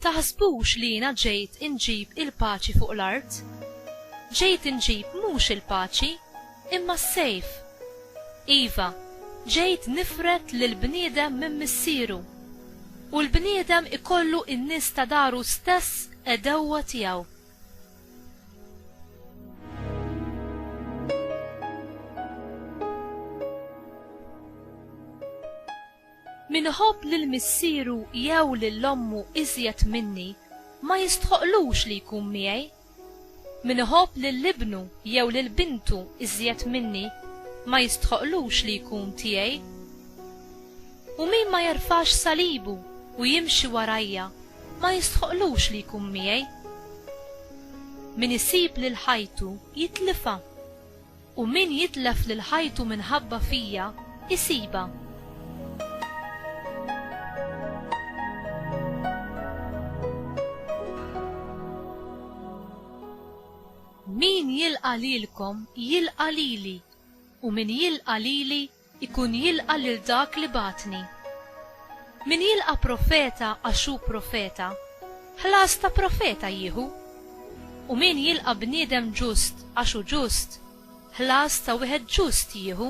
taħsbux li jiena ġejt inġib il-paċi fuq l-art? Ġejt inġib mhux il-paċi, imma s-sejf. Iva, ġejt nifret lill-bniedem minn missieru, u l-bniedem ikollu n-nies ta' daru stess edewwa tiegħu. Min iħobb lill-missieru jew lill-ommu iżjed minni ma jistħoqlux li jkun miegħi. Min iħobb lill-ibnu jew lill-bintu iżjed minni ma jistħoqlux li jkun tiegħi. U min ma jerfax salibu u jimxi warajja ma jistħoqlux li jkun miegħi. Min isib lil ħajtu jitlifha, u min jitlef lil ħajtu minħabba fija isiba. Min jilqa lilkom jilqa lili, u min jilqa lili ikun jilqa lil dak li batni. Min jilqa profeta għaxu profeta, ħlas ta' profeta jieħu, u min jilqa bniedem ġust għaxu ġust, ħlas ta' wieħed ġust jieħu.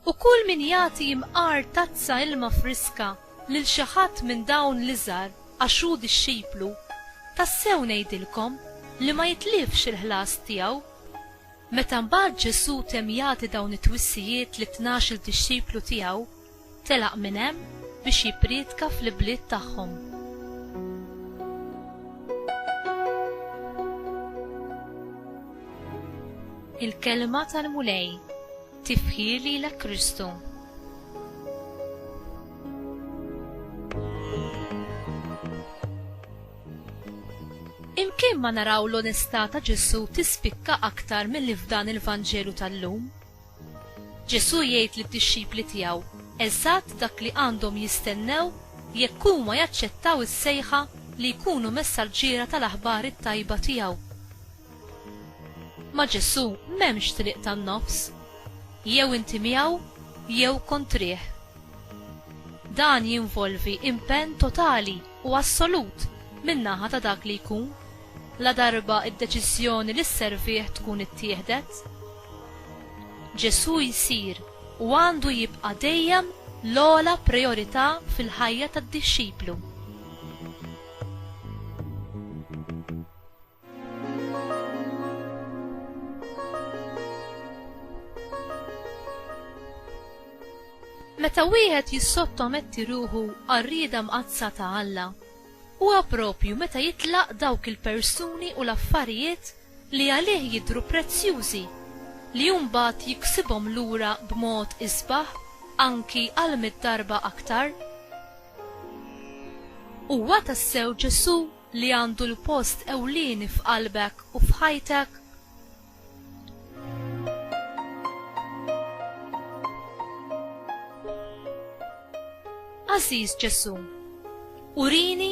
U kull min jagħti imqar tazza ilma friska lil xi ħadd minn dawn l-iżgħar għaxu dixxiplu, tassew ngħidilkom li ma jitlifx il-ħlas tiegħu. Meta mbagħad Ġesu temm jagħti dawn it-twissijiet li 12 dixxiplu tiegħu, telaq minn hemm biex jippriedka fl-bliet tagħhom. Il-kelma tal-mulej tifħir lilek Kristu. Imkien ma naraw l-onestà ta' Ġesu tispikka aktar milli f'dan il-Vanġelu tal-lum. Ġesu jgħid lid-dixxipli tiegħu eżatt dak li għandhom jistennew jekk huma jaċċettaw is-sejħa li jkunu messaġġiera tal-aħbar it-tajba tiegħu. Ma' Ġesu m'hemmx triq tan-nofs, jew inti miegħu jew kontrih. Dan jinvolvi impenn totali u assolut min-naħa ta' dak li jkun, la darba id-deċiżjoni li s-servih tkun ittieħdet. Ġesu jsir u għandu jibqa' dejjem l-ogħla prijorità fil-ħajja tad-dixxiplu. Meta wieħed jissottometti ruħu għar-rieda mqazza ta' Alla, huwa proprju meta jitlaq dawk il-persuni u l-affarijiet li għalih jidhru prezzjużi, li mbagħad jiksibhom lura b'mod isbaħ anki għal mid-darba aktar. Huwa tassew Ġesu li għandu l-post ewlieni f'qalbek u f'ħajtek? Għażiż Ġesu, urini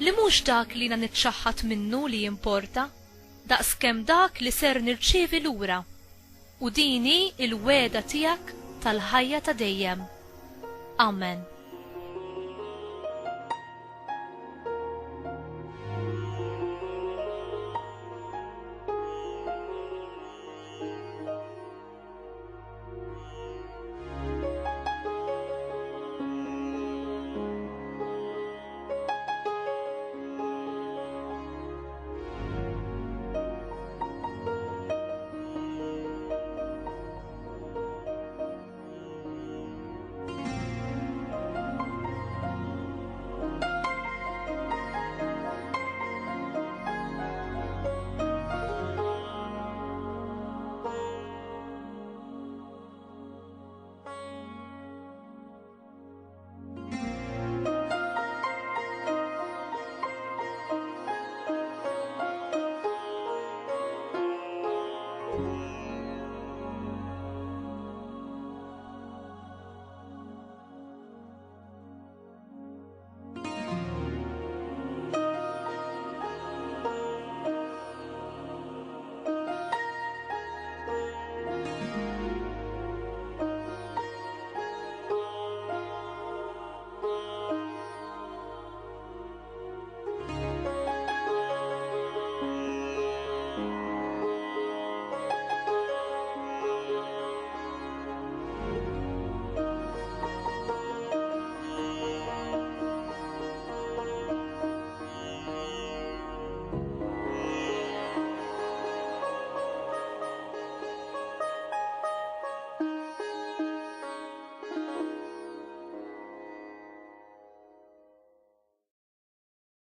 li mhux dak li nitxaħħat minnu li jimporta, daqskemm dak li ser nirċievi lura, u dini il-weda tiegħek tal-ħajja ta' dejjem. Amen.